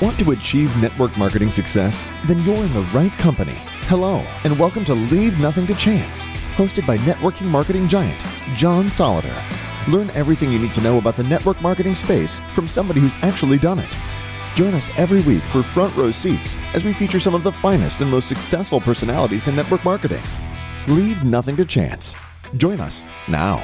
Want to achieve network marketing success? Then you're in the right company. Hello, and welcome to Leave Nothing to Chance, hosted by networking marketing giant John Solider. Learn everything you need to know about the network marketing space from somebody who's actually done it. Join us every week for front row seats as we feature some of the finest and most successful personalities in network marketing. Leave nothing to chance. Join us now.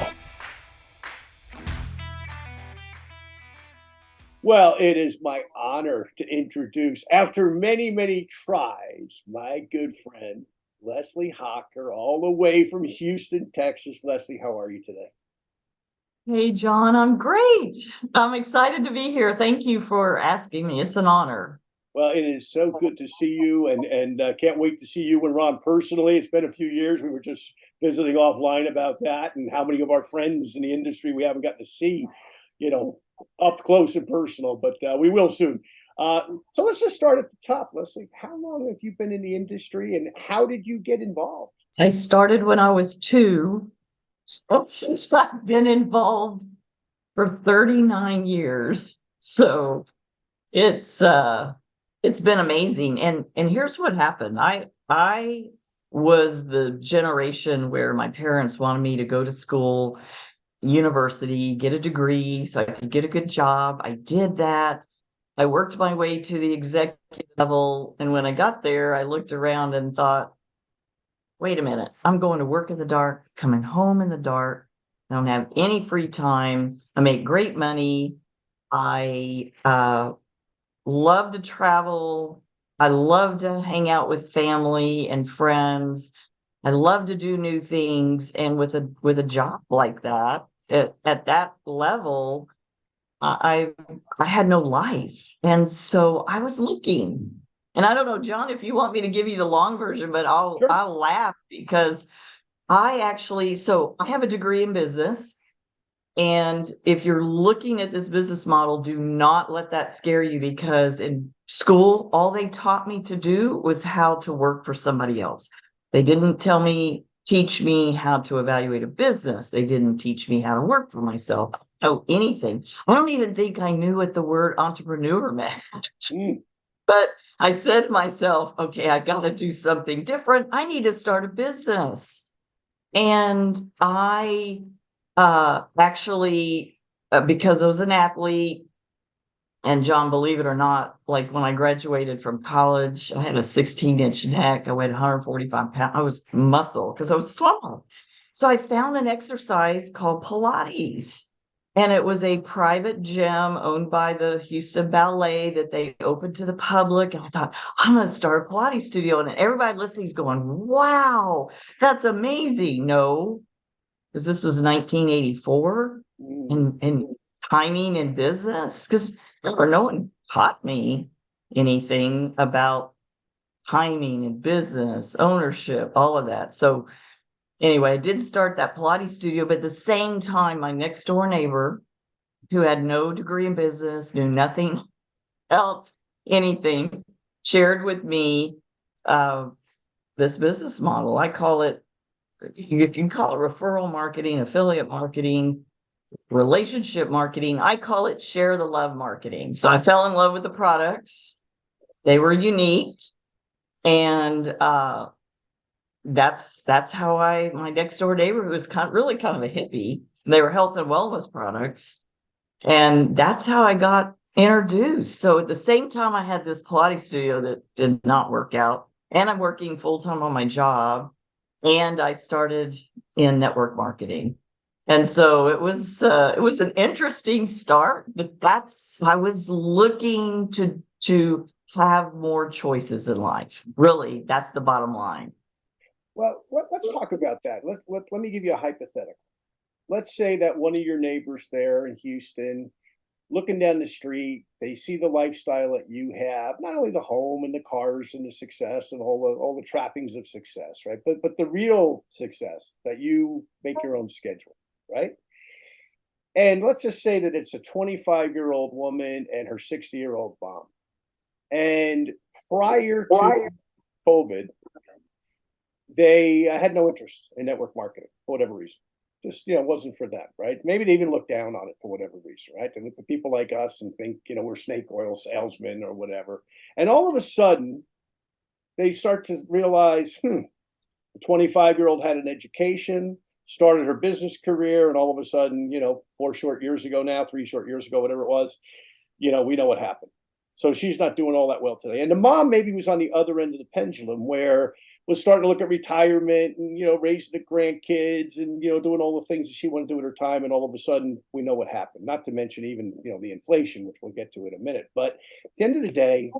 Well, it is my honor to introduce, after many, many tries, my good friend, Leslie Hocker, all the way from Houston, Texas. Leslie, how are you today? Hey, John, I'm great. I'm excited to be here. Thank you for asking me. It's an honor. Well, it is so good to see you, and can't wait to see you and Ron personally. It's been a few years. We were just visiting offline about that and how many of our friends in the industry we haven't gotten to see, up close and personal, but we will soon. So let's just start at the top, Leslie. How long have you been in the industry and how did you get involved? I started when I was 2. I've been involved for 39 years. So it's been amazing. And here's what happened. I was the generation where my parents wanted me to go to school, university, get a degree so I could get a good job. I did that. I worked my way to the executive level. And when I got there, I looked around and thought, wait a minute, I'm going to work in the dark, coming home in the dark. I don't have any free time. I make great money. I love to travel. I love to hang out with family and friends. I love to do new things. And with a job like that, at that level, I had no life. And so I was looking. And I don't know, John, if you want me to give you the long version, but Sure. I'll laugh because so I have a degree in business. And if you're looking at this business model, do not let that scare you, because in school, all they taught me to do was how to work for somebody else. They didn't teach me how to evaluate a business. They didn't teach me how to work for myself. Oh, anything. I don't even think I knew what the word entrepreneur meant. But I said to myself, okay, I got to do something different. I need to start a business. And I actually, because I was an athlete, and John, believe it or not, like when I graduated from college, I had a 16-inch neck. I weighed 145 pounds. I was muscle because I was small. So I found an exercise called Pilates. And it was a private gym owned by the Houston Ballet that they opened to the public. And I thought, I'm going to start a Pilates studio. And everybody listening is going, wow, that's amazing. No, because this was 1984 and timing in business. Because no one taught me anything about timing in business, ownership, all of that. So anyway, I did start that Pilates studio, but at the same time, my next door neighbor, who had no degree in business, knew nothing else, anything, shared with me this business model. You can call it referral marketing, affiliate marketing, relationship marketing. I call it share the love marketing. So I fell in love with the products. They were unique. And that's how my next door neighbor, who was really kind of a hippie, they were health and wellness products. And that's how I got introduced. So at the same time, I had this Pilates studio that did not work out, and I'm working full-time on my job, and I started in network marketing. And so it was an interesting start, but I was looking to have more choices in life. Really, that's the bottom line. Well, let's talk about that. Let me give you a hypothetical. Let's say that one of your neighbors there in Houston, looking down the street, they see the lifestyle that you have, not only the home and the cars and the success and all the trappings of success, right? But the real success that you make your own schedule, right? And let's just say that it's a 25-year-old woman and her 60-year-old mom. And prior to COVID, they had no interest in network marketing for whatever reason. just, wasn't for them, right? Maybe they even look down on it for whatever reason, right? They look at people like us and think, we're snake oil salesmen or whatever. And all of a sudden, they start to realize, a 25-year-old had an education, started her business career, and all of a sudden, 3 short years ago, whatever it was, we know what happened. So she's not doing all that well today. And the mom maybe was on the other end of the pendulum, where was starting to look at retirement and, raising the grandkids and, doing all the things that she wanted to do with her time. And all of a sudden, we know what happened. Not to mention even, the inflation, which we'll get to in a minute. But at the end of the day,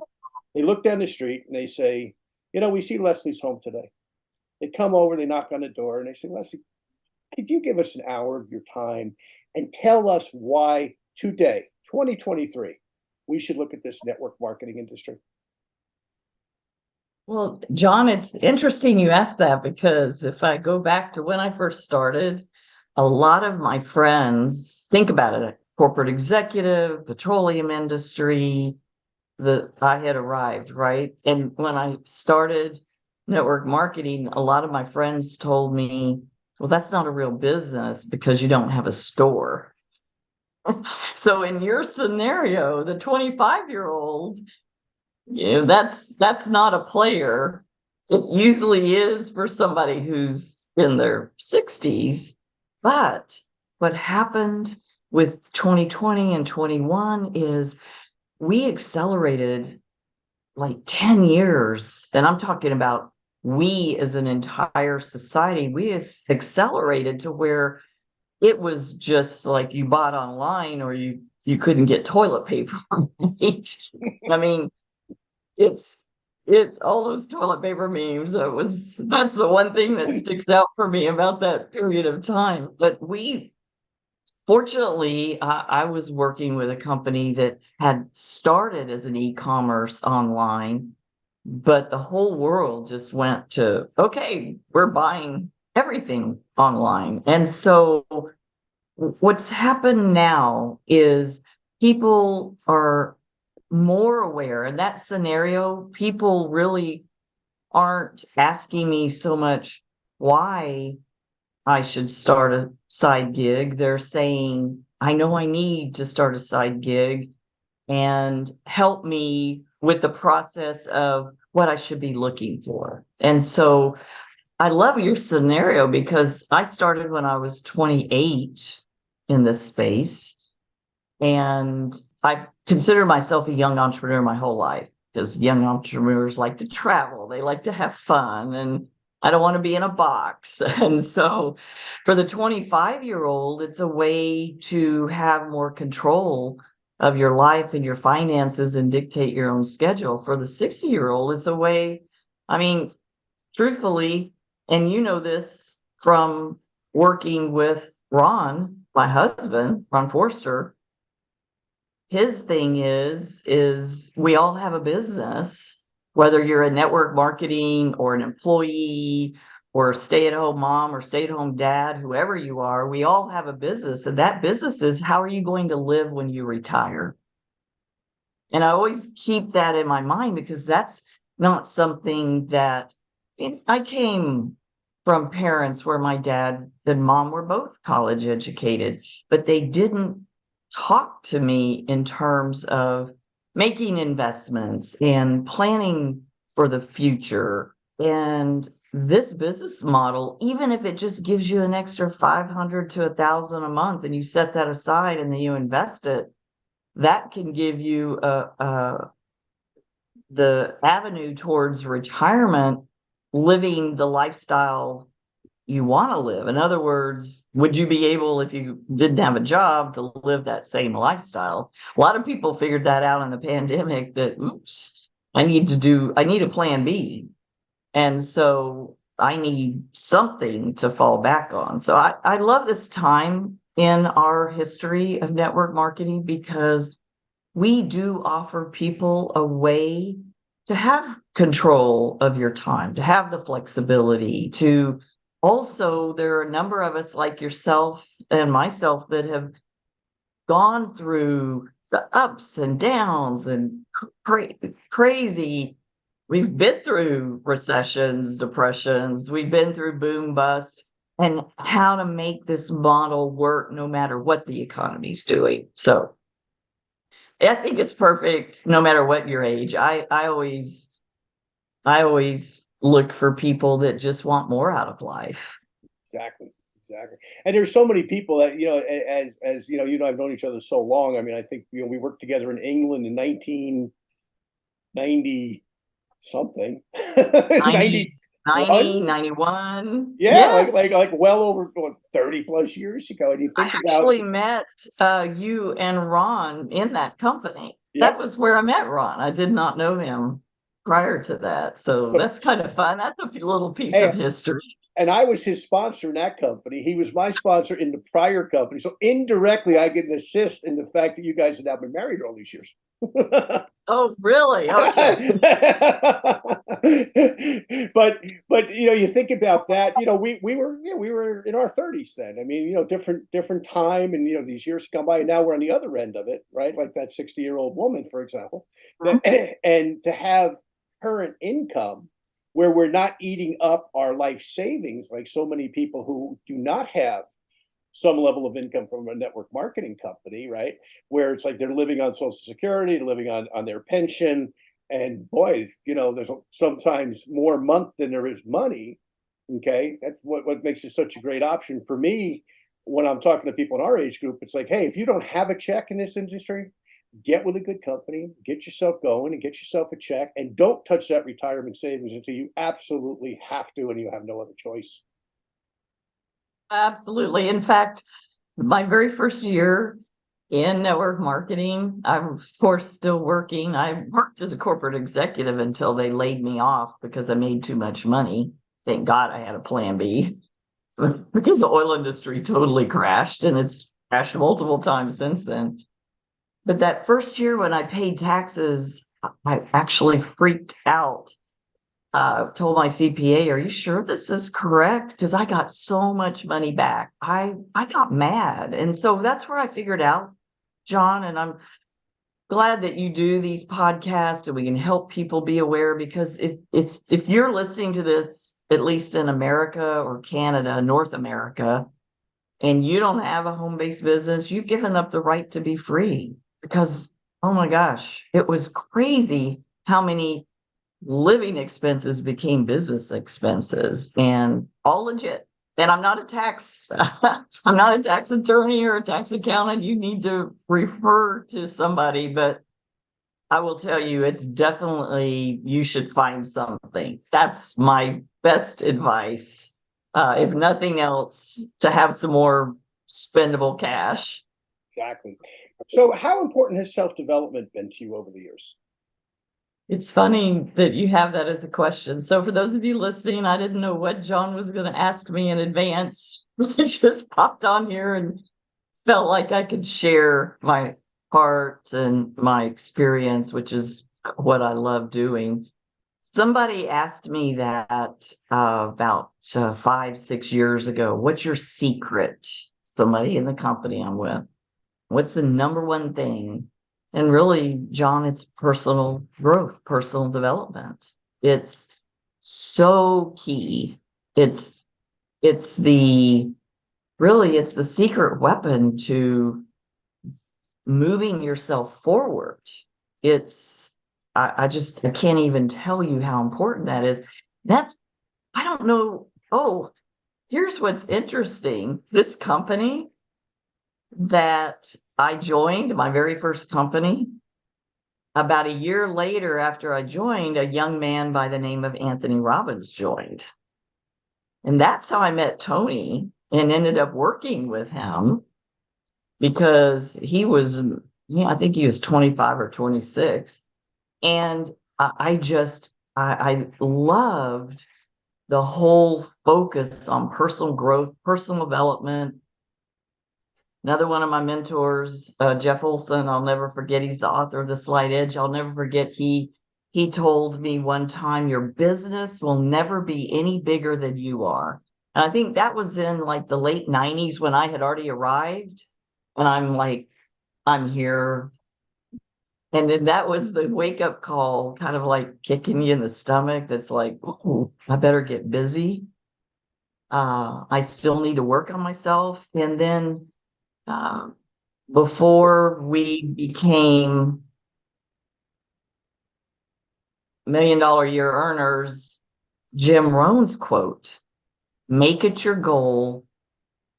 they look down the street and they say, we see Leslie's home today. They come over, they knock on the door, and they say, Leslie, could you give us an hour of your time and tell us why today, 2023, we should look at this network marketing industry? Well, John, it's interesting you asked that, because if I go back to when I first started, a lot of my friends, think about it, corporate executive, petroleum industry, I had arrived, right? And when I started network marketing, a lot of my friends told me, well, that's not a real business because you don't have a store. So in your scenario, the 25-year-old, that's not a player. It usually is for somebody who's in their 60s. But what happened with 2020 and 21 is we accelerated like 10 years. And I'm talking about we as an entire society, we accelerated to where it was just like you bought online or you couldn't get toilet paper. Right? I mean, it's all those toilet paper memes. That's the one thing that sticks out for me about that period of time. But fortunately, I was working with a company that had started as an e-commerce online, but the whole world just went to, okay, we're buying everything online. And so what's happened now is people are more aware. In that scenario, people really aren't asking me so much why I should start a side gig. They're saying, I know I need to start a side gig, and help me with the process of what I should be looking for. And so I love your scenario, because I started when I was 28 in this space, and I've considered myself a young entrepreneur my whole life, because young entrepreneurs like to travel, they like to have fun, and I don't want to be in a box. And so for the 25-year-old, it's a way to have more control of your life and your finances and dictate your own schedule. For the 60-year-old, it's a way, I mean, truthfully, and you know this from working with Ron, my husband, Ron Forster, his thing is we all have a business, whether you're a network marketing or an employee or a stay-at-home mom or stay-at-home dad, whoever you are, we all have a business. And that business is, how are you going to live when you retire? And I always keep that in my mind, because that's not something that I came from parents where my dad and mom were both college educated, but they didn't talk to me in terms of making investments and planning for the future. And this business model, even if it just gives you an extra $500 to $1,000 a month, and you set that aside and then you invest it, that can give you the avenue towards retirement, living the lifestyle you want to live. In other words, would you be able, if you didn't have a job, to live that same lifestyle? A lot of people figured that out in the pandemic, that, oops, I need a plan B. And so I need something to fall back on. So I love this time in our history of network marketing, because we do offer people a way to have control of your time, to have the flexibility to. Also, there are a number of us like yourself and myself that have gone through the ups and downs and crazy. We've been through recessions, depressions. We've been through boom bust. and how to make this model work no matter what the economy's doing. So I think it's perfect no matter what your age. I always look for people that just want more out of life. Exactly. Exactly. And there's so many people that, as you and I've known each other so long. I mean, I think, we worked together in England in 1990 something. 90, 90, 91. 91. Yeah, Yes. like well over 30 plus years ago. And you I think about, actually met you and Ron in that company. That yep. was where I met Ron. I did not know him prior to that. So But that's kind of fun. That's a little piece hey, of history. and I was his sponsor in that company. He was my sponsor in the prior company. So indirectly, I get an assist in the fact that you guys have now been married all these years. Oh, really? Okay. but you think about that. We were in our 30s then. I mean, different time, and these years come by, and now we're on the other end of it, right? Like that 60-year-old woman, for example, and to have current income where we're not eating up our life savings like so many people who do not have some level of income from a network marketing company, right? Where it's like they're living on Social Security, living on their pension. And boy, there's sometimes more month than there is money. Okay. That's what makes it such a great option for me. When I'm talking to people in our age group, it's like, hey, if you don't have a check in this industry, get with a good company, get yourself going and get yourself a check, and don't touch that retirement savings until you absolutely have to and you have no other choice. Absolutely. In fact, my very first year in network marketing, I was, of course, still working. I worked as a corporate executive until they laid me off because I made too much money. Thank God I had a plan B because the oil industry totally crashed, and it's crashed multiple times since then. But that first year when I paid taxes, I actually freaked out. Told my CPA, "Are you sure this is correct?" Because I got so much money back. I got mad, and so that's where I figured out, John. And I'm glad that you do these podcasts and we can help people be aware. Because if you're listening to this, at least in America or Canada, North America, and you don't have a home-based business, you've given up the right to be free. Because oh my gosh, it was crazy how many living expenses became business expenses, and all legit. And I'm not a tax I'm not a tax attorney or a tax accountant. You need to refer to somebody, but I will tell you, it's definitely, you should find something. That's my best advice. If nothing else, to have some more spendable cash. Exactly. So how important has self-development been to you over the years? It's funny that you have that as a question. So for those of you listening, I didn't know what John was going to ask me in advance. I just popped on here and felt like I could share my heart and my experience, which is what I love doing. Somebody asked me that about 5, 6 years ago. What's your secret? Somebody in the company I'm with. What's the number one thing? And really, John, it's personal growth, personal development. It's so key. It's the it's the secret weapon to moving yourself forward. I can't even tell you how important that is. That's, I don't know. Oh, here's what's interesting. This company that I joined, my very first company, about a year later after I joined, a young man by the name of Anthony Robbins joined. And that's how I met Tony and ended up working with him, because he was, I think he was 25 or 26. And I loved the whole focus on personal growth, personal development. Another one of my mentors, Jeff Olson, I'll never forget. He's the author of The Slight Edge. I'll never forget. He told me one time, your business will never be any bigger than you are. And I think that was in like the late 90s when I had already arrived. And I'm like, I'm here. And then that was the wake up call, kind of like kicking you in the stomach. That's like, oh, I better get busy. I still need to work on myself. And then before we became $1 million a year earners, Jim Rohn's quote, make it your goal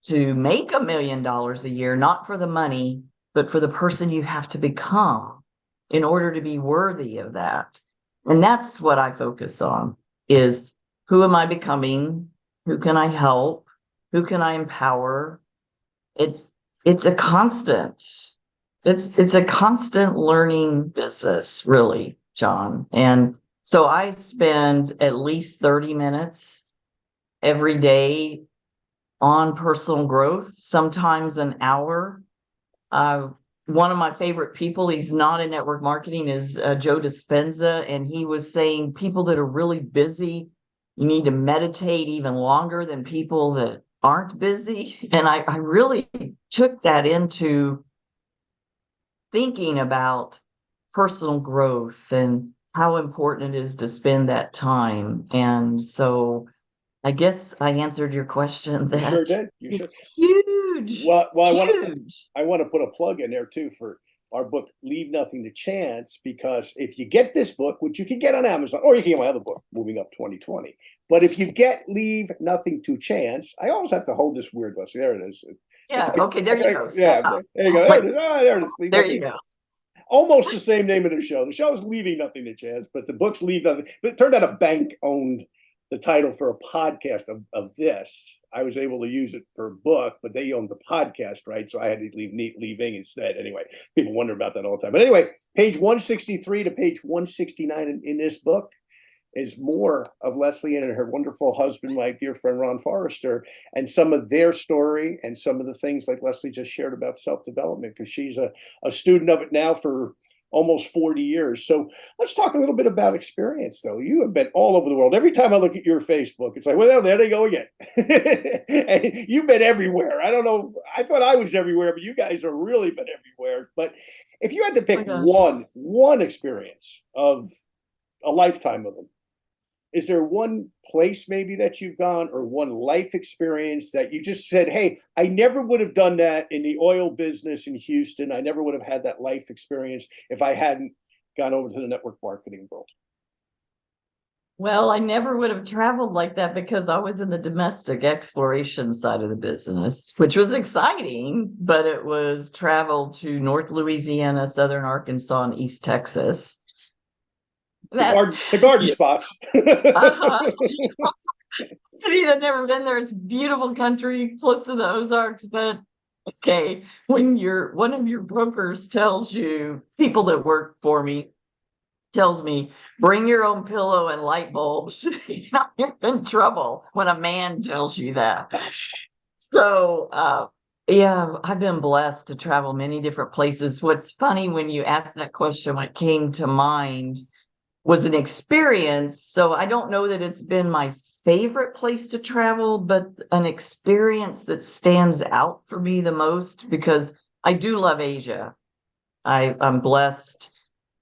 to make $1 million a year, not for the money, but for the person you have to become in order to be worthy of that. And that's what I focus on, is who am I becoming? Who can I help? Who can I empower? It's a constant. It's a constant learning business, really, John. And so I spend at least 30 minutes every day on personal growth, sometimes an hour. One of my favorite people, he's not in network marketing, is Joe Dispenza. And he was saying people that are really busy, you need to meditate even longer than people that aren't busy. And I really took that into thinking about personal growth and how important it is to spend that time. And so I guess I answered your question. You sure did. You sure. It's huge. Well, huge. I want to put a plug in there too for our book, Leave Nothing to Chance, because if you get this book, which you can get on Amazon, or you can get my other book, Moving Up 2020. But if you get Leave Nothing to Chance, I always have to hold this weird Leslie. There it is. Yeah. Okay. There you go. Yeah. There you go. There it is. Oh, there it is. There you go. Almost the same name of the show. The show is Leaving Nothing to Chance, but the book's Leave Nothing. But it turned out a bank owned the title for a podcast of this. I was able to use it for a book, but they owned the podcast, right? So I had to leave leaving instead. Anyway, people wonder about that all the time. But anyway, page 163 to page 169 in this book is more of Leslie and her wonderful husband, my dear friend Ron Forrester, and some of their story and some of the things like Leslie just shared about self-development, because she's a student of it now for almost 40 years. So let's talk a little bit about experience, though. You have been all over the world. Every time I look at your Facebook, it's like, well, there they go again. And you've been everywhere. I don't know. I thought I was everywhere, but you guys have really been everywhere. But if you had to pick one experience of a lifetime of them, is there one place maybe that you've gone, or one life experience that you just said, hey, I never would have done that in the oil business in Houston. I never would have had that life experience if I hadn't gone over to the network marketing world? Well, I never would have traveled like that because I was in the domestic exploration side of the business, which was exciting, but it was travel to North Louisiana, Southern Arkansas, and East Texas. The garden spots. City that never been there. It's a beautiful country close to the Ozarks, but okay, when one of your brokers tells you, people that work for me tells me, bring your own pillow and light bulbs, you're in trouble when a man tells you that. So yeah, I've been blessed to travel many different places. What's funny, when you asked that question, what came to mind was an experience. So I don't know that it's been my favorite place to travel, but an experience that stands out for me the most, because I do love Asia. I'm blessed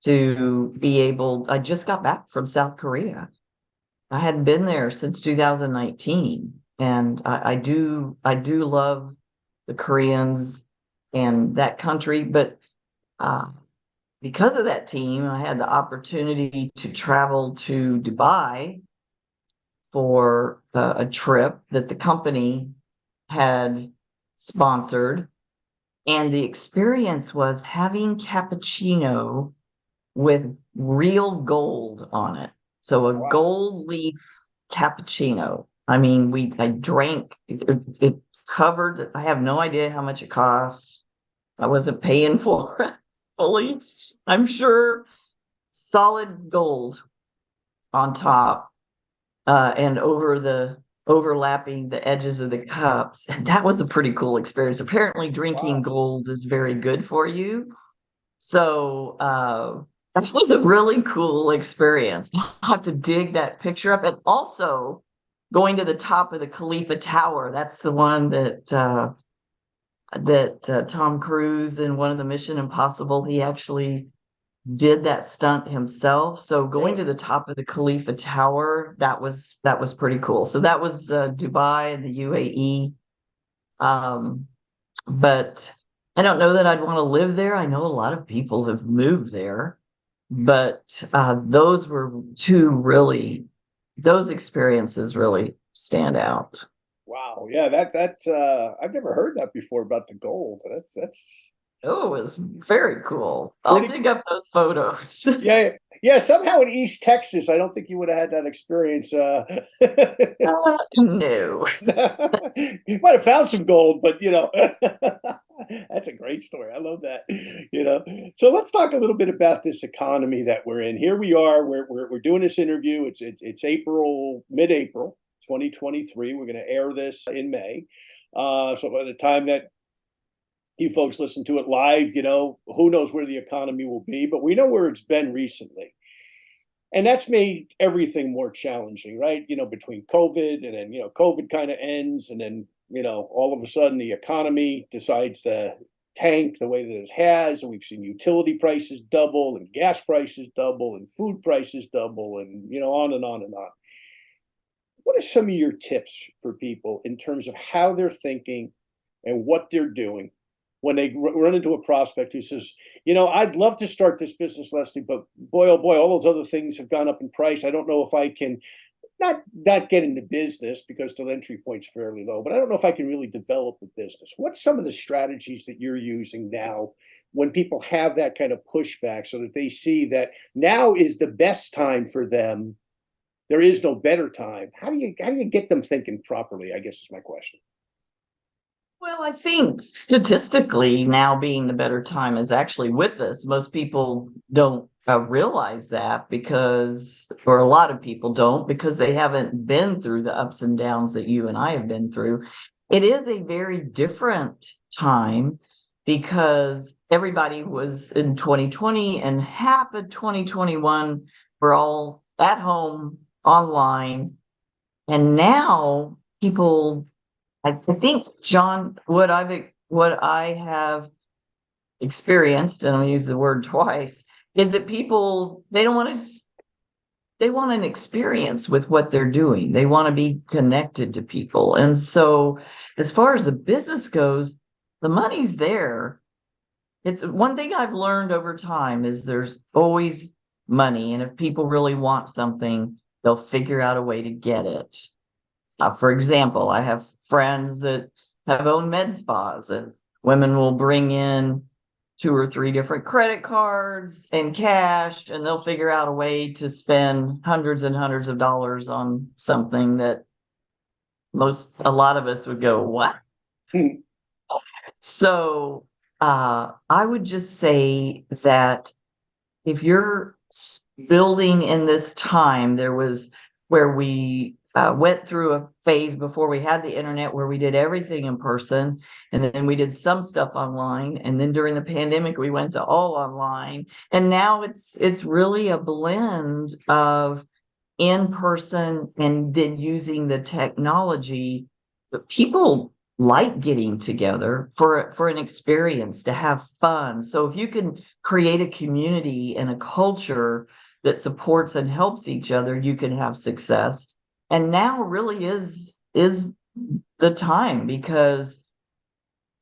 to be able, I just got back from South Korea. I hadn't been there since 2019. And I do love the Koreans and that country, but because of that team, I had the opportunity to travel to Dubai for a trip that the company had sponsored. And the experience was having cappuccino with real gold on it. So a gold leaf cappuccino. I mean, I drank, it covered, I have no idea how much it costs. I wasn't paying for it fully, I'm sure. Solid gold on top, and overlapping the edges of the cups. And that was a pretty cool experience. Apparently drinking gold is very good for you. So that was a really cool experience. I'll have to dig that picture up. And also going to the top of the Khalifa Tower. That's the one that Tom Cruise in one of the Mission Impossible, he actually did that stunt himself. So going to the top of the Khalifa Tower, that was pretty cool. So that was Dubai and the UAE. But I don't know that I'd want to live there. I know a lot of people have moved there, but those were those experiences really stand out. Wow. Yeah, that's I've never heard that before about the gold. That's Oh, it was very cool. I'll pretty. dig up those photos. Yeah, yeah. Somehow in East Texas, I don't think you would have had that experience. No. You might have found some gold, but that's a great story. I love that. So let's talk a little bit about this economy that we're in. Here we are. We're doing this interview. It's April, mid-April, 2023. We're going to air this in May. So by the time that you folks listen to it live, who knows where the economy will be, but we know where it's been recently. And that's made everything more challenging, right? Between COVID and then, COVID kind of ends. And then, all of a sudden the economy decides to tank the way that it has. And we've seen utility prices double and gas prices double and food prices double and, on and on and on. What are some of your tips for people in terms of how they're thinking and what they're doing when they run into a prospect who says, I'd love to start this business, Leslie, but boy, oh boy, all those other things have gone up in price. I don't know if I can not get into business because the entry point's fairly low, but I don't know if I can really develop a business. What's some of the strategies that you're using now when people have that kind of pushback so that they see that now is the best time for them? There is no better time. How do you get them thinking properly, I guess is my question. Well, I think statistically now being the better time is actually with us. Most people don't realize that or a lot of people don't, because they haven't been through the ups and downs that you and I have been through. It is a very different time because everybody was in 2020 and half of 2021 were all at home online. And now people, I think, John, what I have experienced, and I'll use the word twice, is that people, they want an experience with what they're doing. They want to be connected to people. And so as far as the business goes, the money's there. It's one thing I've learned over time is there's always money. And if people really want something, they'll figure out a way to get it. For example, I have friends that have owned med spas, and women will bring in 2 or 3 different credit cards and cash, and they'll figure out a way to spend hundreds and hundreds of dollars on something that a lot of us would go, what? So I would just say that if you're building in this time, there was where we went through a phase before we had the internet where we did everything in person, and then we did some stuff online, and then during the pandemic we went to all online, and now it's really a blend of in person and then using the technology. But people like getting together for an experience, to have fun. So if you can create a community and a culture that supports and helps each other, you can have success. And now really is the time, because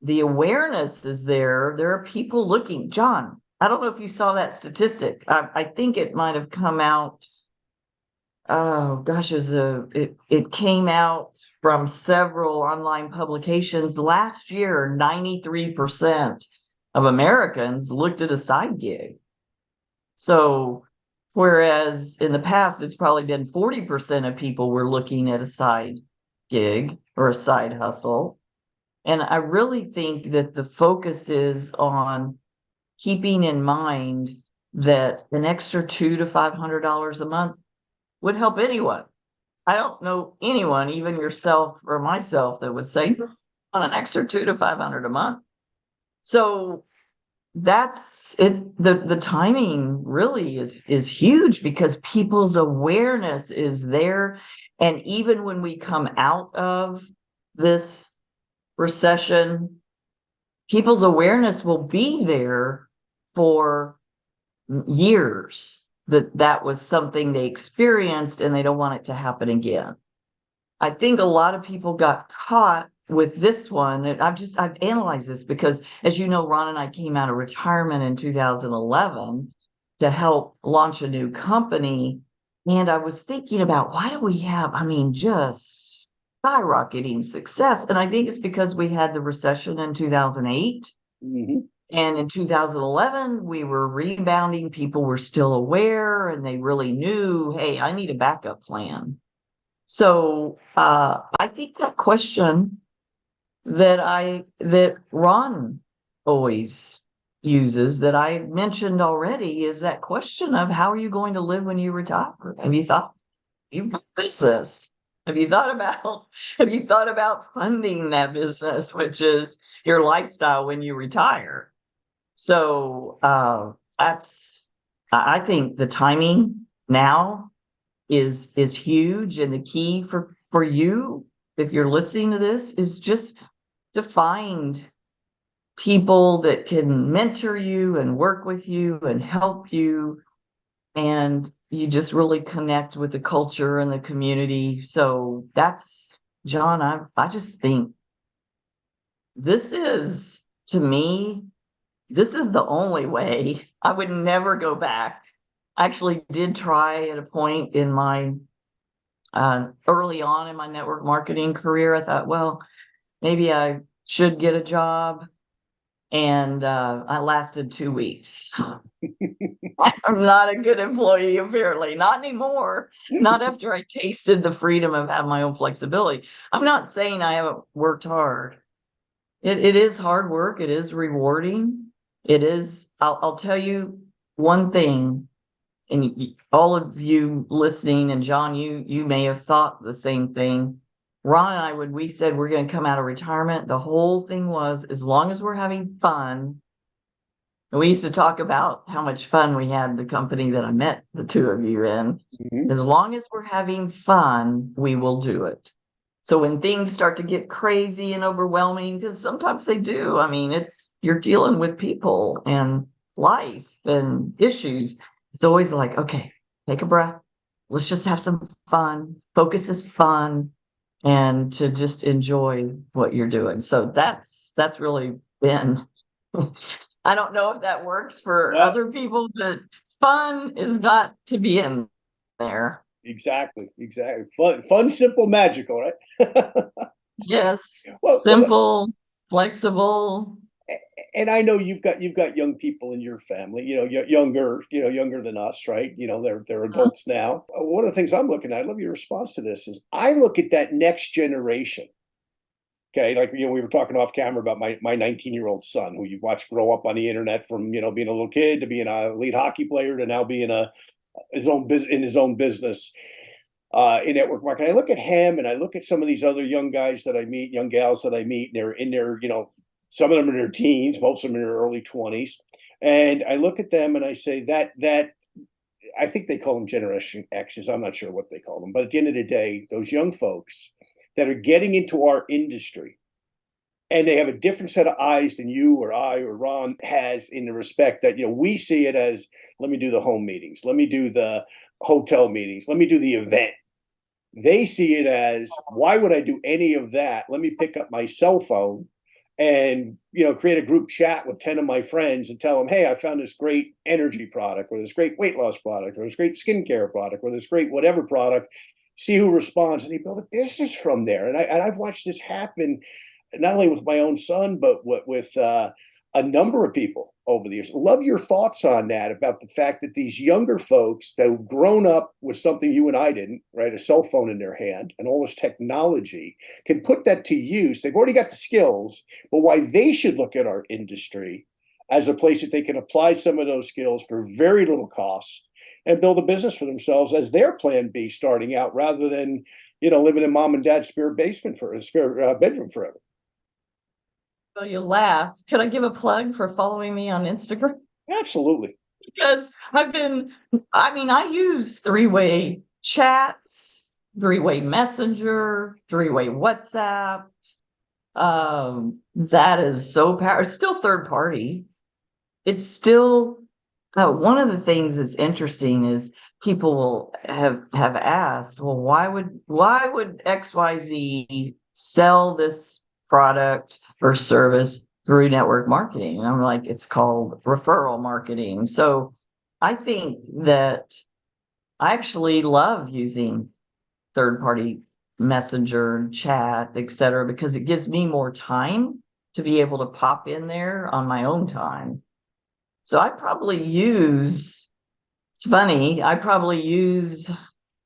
the awareness is there. There are people looking. John, I don't know if you saw that statistic. I think it might have come out. Oh gosh, it came out from several online publications last year. 93% of Americans looked at a side gig. So whereas in the past, it's probably been 40% of people were looking at a side gig or a side hustle. And I really think that the focus is on keeping in mind that an extra $200 to $500 a month would help anyone. I don't know anyone, even yourself or myself, that would say on an extra $200 to $500 a month. So that's it. The timing really is huge, because people's awareness is there. And even when we come out of this recession, people's awareness will be there for years that was something they experienced and they don't want it to happen again. I think a lot of people got caught with this one. And I've analyzed this because, as you know, Ron and I came out of retirement in 2011 to help launch a new company. And I was thinking about, why do we have, just skyrocketing success? And I think it's because we had the recession in 2008. Mm-hmm. And in 2011, we were rebounding. People were still aware and they really knew, hey, I need a backup plan. So I think that question that Ron always uses, that I mentioned already, is that question of, how are you going to live when you retire? Have you thought business? Have you thought about funding that business, which is your lifestyle when you retire? So I think the timing now is huge, and the key for you, if you're listening to this, is just to find people that can mentor you and work with you and help you, and you just really connect with the culture and the community. So that's, John, I just think this is, to me, this is the only way. I would never go back. I actually did try at a point in my early on in my network marketing career. I thought, well, maybe I should get a job. And I lasted 2 weeks. I'm not a good employee, apparently. Not anymore. Not after I tasted the freedom of having my own flexibility. I'm not saying I haven't worked hard. It is hard work. It is rewarding. It is, I'll tell you one thing, and all of you listening, and John, you may have thought the same thing. Ron and I, when we said we're going to come out of retirement, the whole thing was, as long as we're having fun. And we used to talk about how much fun we had, the company that I met the two of you in. Mm-hmm. As long as we're having fun, we will do it. So when things start to get crazy and overwhelming, because sometimes they do, you're dealing with people and life and issues. It's always like, okay, take a breath. Let's just have some fun. Focus is fun, and to just enjoy what you're doing. So that's really been, I don't know if that works for other people, but fun is got to be in there. Exactly. Fun, simple, magical, right? Yes. Simple, flexible. And I know you've got young people in your family, younger than us, right? They're adults now. One of the things I'm looking at, I'd love your response to this, is I look at that next generation. Okay, like, we were talking off camera about my 19-year-old son, who you've watched grow up on the internet from, being a little kid to being an elite hockey player to now being in his own business in network marketing. I look at him and I look at some of these other young guys that I meet, young gals that I meet, and they're in their, some of them are in their teens, most of them in their early 20s. And I look at them and I say that I think they call them Generation X's. I'm not sure what they call them. But at the end of the day, those young folks that are getting into our industry, and they have a different set of eyes than you or I or Ron has, in the respect that, we see it as, let me do the home meetings, let me do the hotel meetings, let me do the event. They see it as, why would I do any of that? Let me pick up my cell phone and, create a group chat with 10 of my friends and tell them, hey, I found this great energy product, or this great weight loss product, or this great skincare product, or this great whatever product. See who responds, and you build a business from there. And I've watched this happen, not only with my own son, but with a number of people over the years. Love your thoughts on that, about the fact that these younger folks that have grown up with something you and I didn't, right? A cell phone in their hand and all this technology, can put that to use. They've already got the skills, but why they should look at our industry as a place that they can apply some of those skills for very little cost and build a business for themselves as their plan B starting out, rather than, living in mom and dad's spare bedroom forever. Well, you laugh. Could I give a plug for following me on Instagram? Absolutely. Because I use three-way chats, three-way messenger, three-way WhatsApp. That is so powerful. It's still third party. It's still One of the things that's interesting is people will have asked, well, why would XYZ sell this product or service through network marketing? And I'm like, it's called referral marketing. So I think that I actually love using third-party messenger and chat, et cetera, because it gives me more time to be able to pop in there on my own time. So I probably use, it's funny, I probably use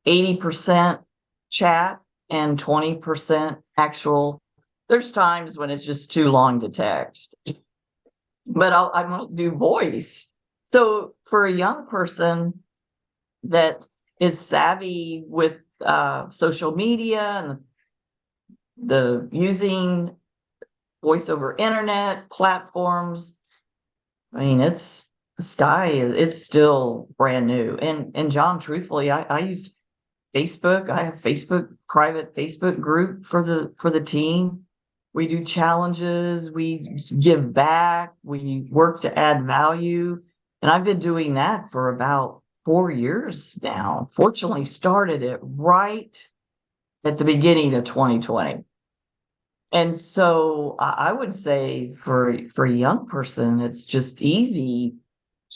80% chat and 20% actual. There's times when it's just too long to text, but I might do voice. So for a young person that is savvy with social media and the using voice over internet platforms, I mean, it's still brand new. And John, truthfully, I use Facebook. I have private Facebook group for the team. We do challenges, we give back, we work to add value. And I've been doing that for about 4 years now. Fortunately, started it right at the beginning of 2020. And so I would say for a young person, it's just easy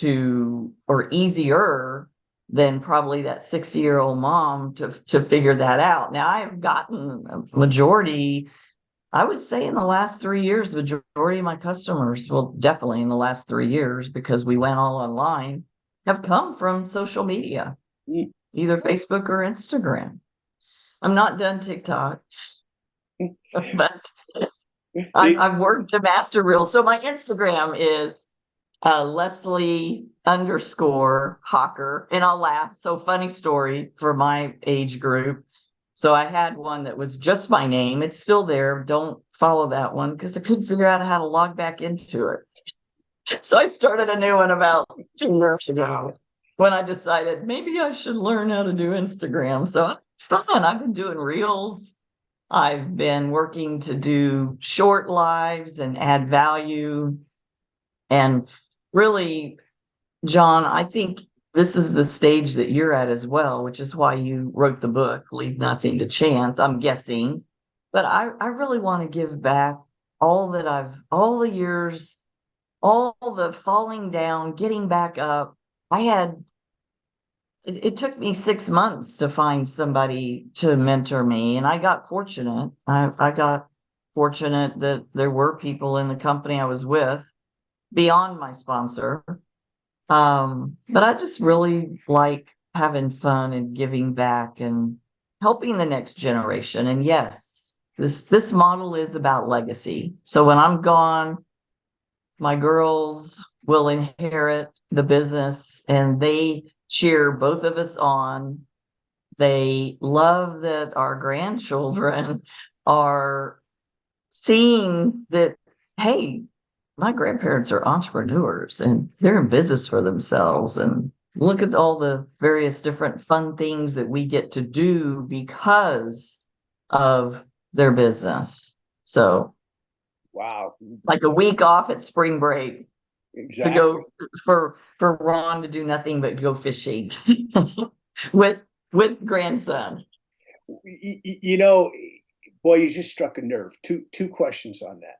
or easier than probably that 60-year-old mom to figure that out. Now, I have gotten a majority, I would say in the last 3 years, the majority of my customers, well, definitely in the last 3 years, because we went all online, have come from social media, either Facebook or Instagram. I'm not done TikTok, but I've worked to master reels. So my Instagram is Leslie _Hocker, and I'll laugh. So funny story for my age group. So I had one that was just my name. It's still there. Don't follow that one because I couldn't figure out how to log back into it. So I started a new one about 2 years ago when I decided maybe I should learn how to do Instagram. So it's fun. I've been doing reels. I've been working to do short lives and add value. And really, John, I think this is the stage that you're at as well, which is why you wrote the book, Leave Nothing to Chance, I'm guessing. But I really want to give back all the years, all the falling down, getting back up. It took me 6 months to find somebody to mentor me, and I got fortunate. I got fortunate that there were people in the company I was with beyond my sponsor. But I just really like having fun and giving back and helping the next generation. And yes, this model is about legacy. So when I'm gone, my girls will inherit the business and they cheer both of us on. They love that our grandchildren are seeing that, hey, my grandparents are entrepreneurs and they're in business for themselves. And look at all the various different fun things that we get to do because of their business. So, wow, like a week off at spring break exactly. to go for Ron to do nothing but go fishing with grandson. You know, boy, you just struck a nerve. Two questions on that.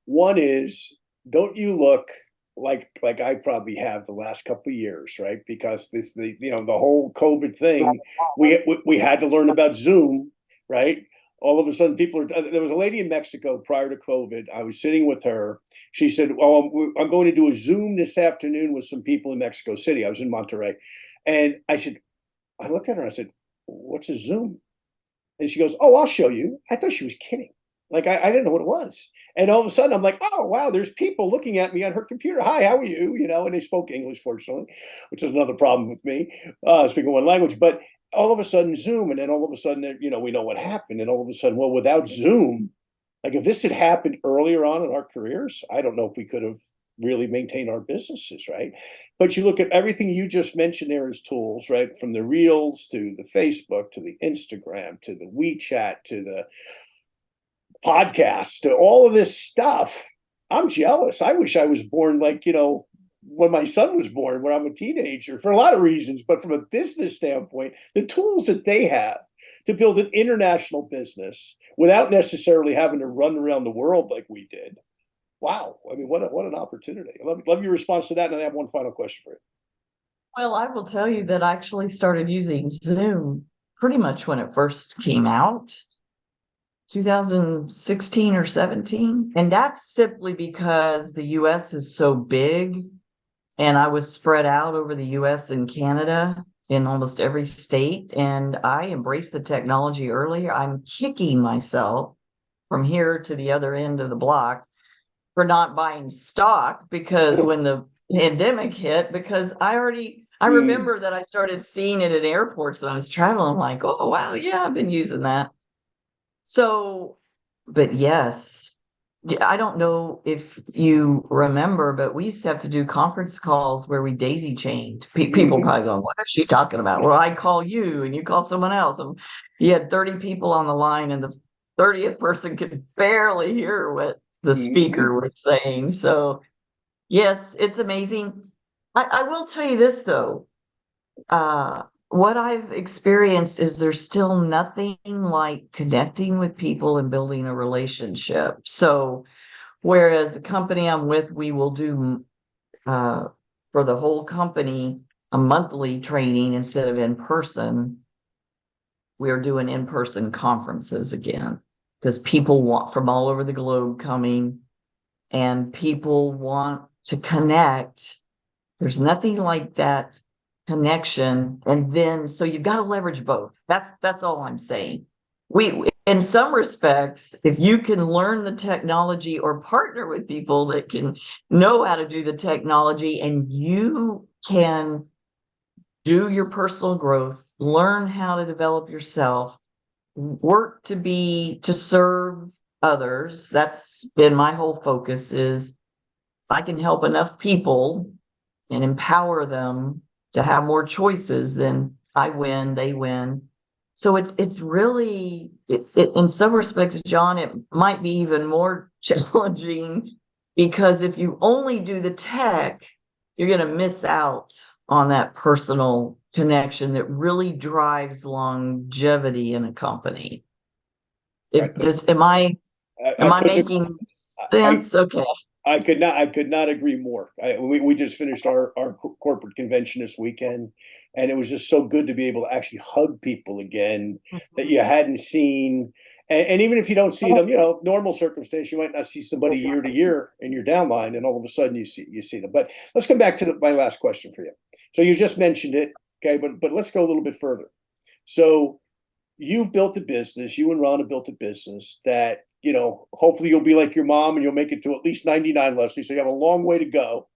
One is, don't you look like I probably have the last couple of years, right? Because the whole COVID thing, we had to learn about Zoom, right? All of a sudden, there was a lady in Mexico prior to COVID. I was sitting with her. She said, "Oh, I'm going to do a Zoom this afternoon with some people in Mexico City." I was in Monterrey, and I looked at her and I said, "What's a Zoom?" And she goes, "Oh, I'll show you." I thought she was kidding. Like I didn't know what it was. And all of a sudden I'm like, oh, wow, there's people looking at me on her computer. Hi, how are you? And they spoke English, fortunately, which is another problem with me, speaking one language. But all of a sudden Zoom, and then all of a sudden, we know what happened. And all of a sudden, well, without Zoom, like if this had happened earlier on in our careers, I don't know if we could have really maintained our businesses, right? But you look at everything you just mentioned there as tools, right? From the Reels to the Facebook to the Instagram to the WeChat to the podcasts to all of this stuff. I'm jealous. I wish I was born like, when my son was born, when I'm a teenager, for a lot of reasons, but from a business standpoint, the tools that they have to build an international business without necessarily having to run around the world like we did. Wow. I mean, what an opportunity. Love your response to that. And I have one final question for you. Well, I will tell you that I actually started using Zoom pretty much when it first came out, 2016 or 17. And that's simply because the US is so big and I was spread out over the US and Canada in almost every state. And I embraced the technology earlier. I'm kicking myself from here to the other end of the block for not buying stock because when the pandemic hit, because I remember that I started seeing it at airports when I was traveling, like, oh, wow, yeah, I've been using that. So, but yes, I don't know if you remember, but we used to have to do conference calls where we daisy chained. People probably going, what is she talking about? Well, I call you and you call someone else. And you had 30 people on the line and the 30th person could barely hear what the speaker was saying. So yes, it's amazing. I will tell you this though. What I've experienced is there's still nothing like connecting with people and building a relationship. So whereas the company I'm with, we will do for the whole company a monthly training instead of in person. We are doing in-person conferences again because people want from all over the globe coming and people want to connect. There's nothing like that connection. And then, so you've got to leverage both. That's all I'm saying. We, in some respects, if you can learn the technology or partner with people that can know how to do the technology and you can do your personal growth, learn how to develop yourself, work to serve others. That's been my whole focus is if I can help enough people and empower them to have more choices, then I win, they win. So it's really, in some respects, John, it might be even more challenging because if you only do the tech, you're going to miss out on that personal connection that really drives longevity in a company. Am I making sense? Okay. I could not agree more. We just finished our corporate convention this weekend, and it was just so good to be able to actually hug people again that you hadn't seen. And even if you don't see them, normal circumstance, you might not see somebody year to year in your downline, and all of a sudden you see them. But let's come back to my last question for you. So you just mentioned it, okay? But let's go a little bit further. So you've built a business. You and Ron have built a business that hopefully you'll be like your mom and you'll make it to at least 99, Leslie. So you have a long way to go.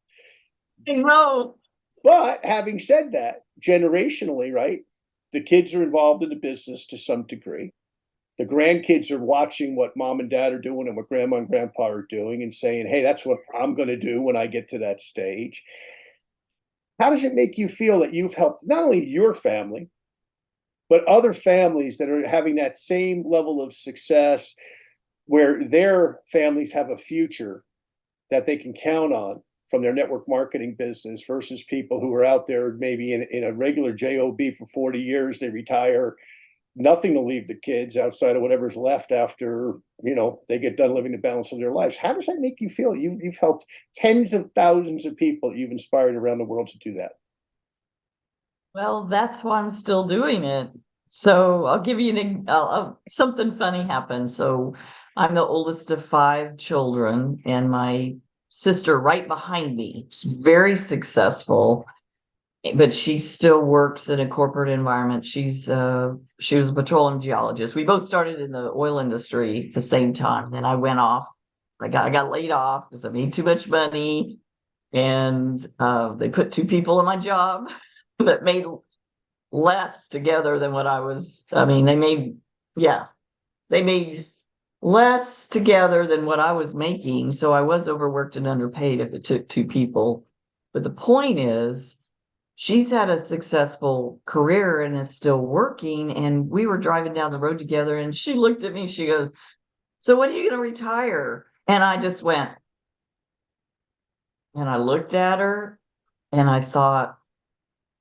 No. But having said that, generationally, right? The kids are involved in the business to some degree. The grandkids are watching what mom and dad are doing and what grandma and grandpa are doing and saying, hey, that's what I'm going to do when I get to that stage. How does it make you feel that you've helped not only your family, but other families that are having that same level of success where their families have a future that they can count on from their network marketing business versus people who are out there maybe in a regular job for 40 years, they retire, nothing to leave the kids outside of whatever's left after they get done living the balance of their lives. How does that make you feel? You've helped tens of thousands of people you've inspired around the world to do that. Well, that's why I'm still doing it. So I'll give you something funny happened. So I'm the oldest of 5 children, and my sister right behind me is very successful, but she still works in a corporate environment. She was a petroleum geologist. We both started in the oil industry at the same time. Then I went off. I got laid off because I made too much money, and they put 2 people in my job that made less together than what I was. I mean, they made less together than what I was making. So I was overworked and underpaid if it took 2 people. But the point is, she's had a successful career and is still working. And we were driving down the road together and she looked at me, she goes, so when are you going to retire? And I just went, and I looked at her And I thought,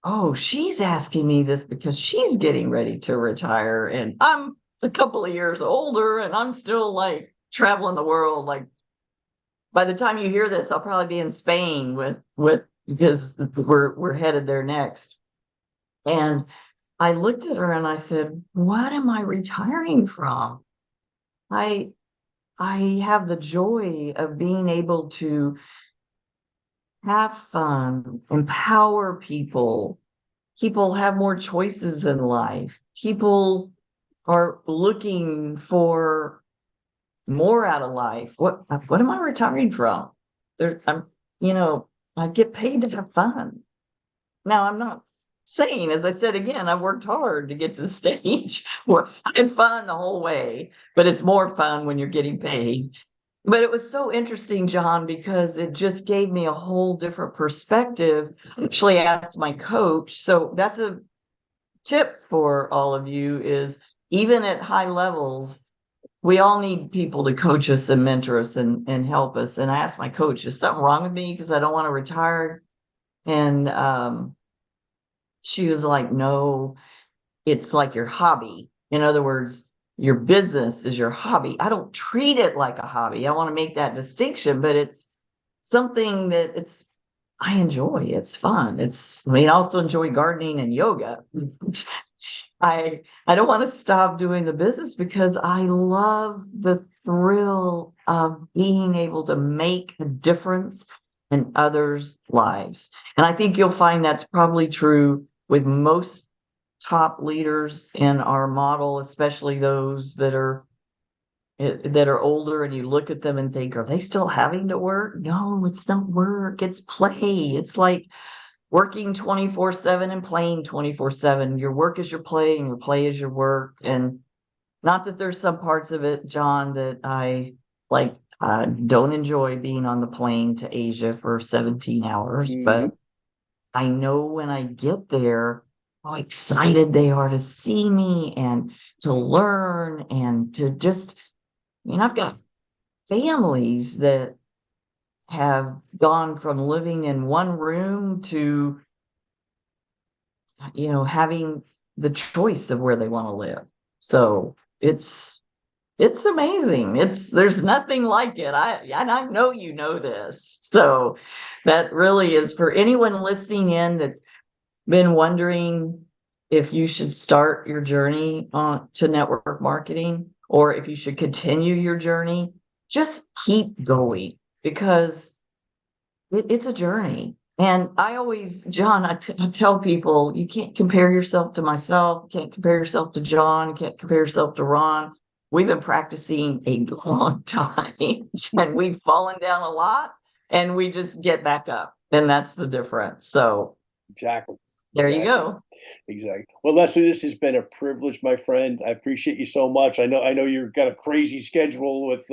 oh, she's asking me this because she's getting ready to retire. And I'm a couple of years older and I'm still like traveling the world. Like by the time you hear this, I'll probably be in Spain with because we're headed there next. And I looked at her and I said, what am I retiring from? I have the joy of being able to have fun, empower people. People have more choices in life. People are looking for more out of life. What am I retiring from? I get paid to have fun. Now, I'm not saying, as I said again, I worked hard to get to the stage where I had fun the whole way, but it's more fun when you're getting paid. But it was so interesting, John, because it just gave me a whole different perspective. I actually asked my coach. So that's a tip for all of you is even at high levels, we all need people to coach us and mentor us and help us. And I asked my coach, is something wrong with me because I don't want to retire? And she was like, no, it's like your hobby. In other words, your business is your hobby. I don't treat it like a hobby. I want to make that distinction, but it's something that I enjoy. It's fun. I also enjoy gardening and yoga. I don't want to stop doing the business because I love the thrill of being able to make a difference in others' lives. And I think you'll find that's probably true with most top leaders in our model, especially those that are older, and you look at them and think, are they still having to work? No, it's not work, it's play. It's like working 24/7 and playing 24/7. Your work is your play and your play is your work. And not that there's some parts of it, John, that I like. I don't enjoy being on the plane to Asia for 17 hours, but I know when I get there, how excited they are to see me and to learn and to just, I've got families that have gone from living in one room to, having the choice of where they want to live. So it's amazing. There's nothing like it. I know you know this. So that really is for anyone listening in that's been wondering if you should start your journey to network marketing or if you should continue your journey. Just keep going because it's a journey. And I always, John, I tell people, you can't compare yourself to myself, you can't compare yourself to John, you can't compare yourself to Ron. We've been practicing a long time and we've fallen down a lot and we just get back up. And that's the difference. So exactly. There you go. Exactly. Well, Leslie, this has been a privilege, my friend. I appreciate you so much. I know you've got a crazy schedule with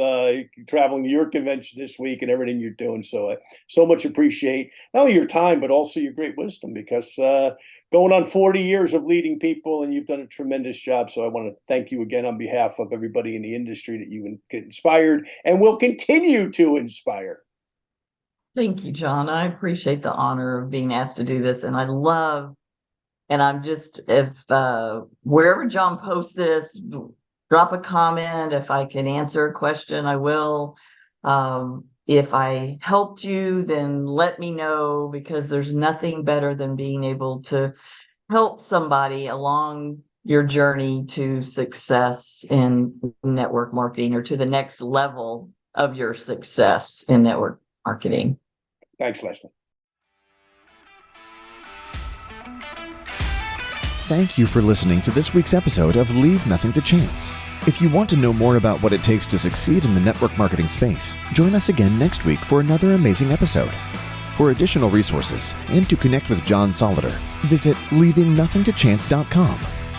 traveling to your convention this week and everything you're doing. So I so much appreciate not only your time, but also your great wisdom because going on 40 years of leading people and you've done a tremendous job. So I want to thank you again on behalf of everybody in the industry that you get inspired and will continue to inspire. Thank you, John. I appreciate the honor of being asked to do this. And I'm just, if wherever John posts this, drop a comment. If I can answer a question, I will. If I helped you, then let me know because there's nothing better than being able to help somebody along your journey to success in network marketing or to the next level of your success in network marketing. Thanks, Leslie. Thank you for listening to this week's episode of Leave Nothing to Chance. If you want to know more about what it takes to succeed in the network marketing space, join us again next week for another amazing episode. For additional resources and to connect with John Solider, visit leavingnothingtochance.com.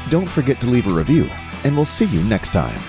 Don't forget to leave a review, and we'll see you next time.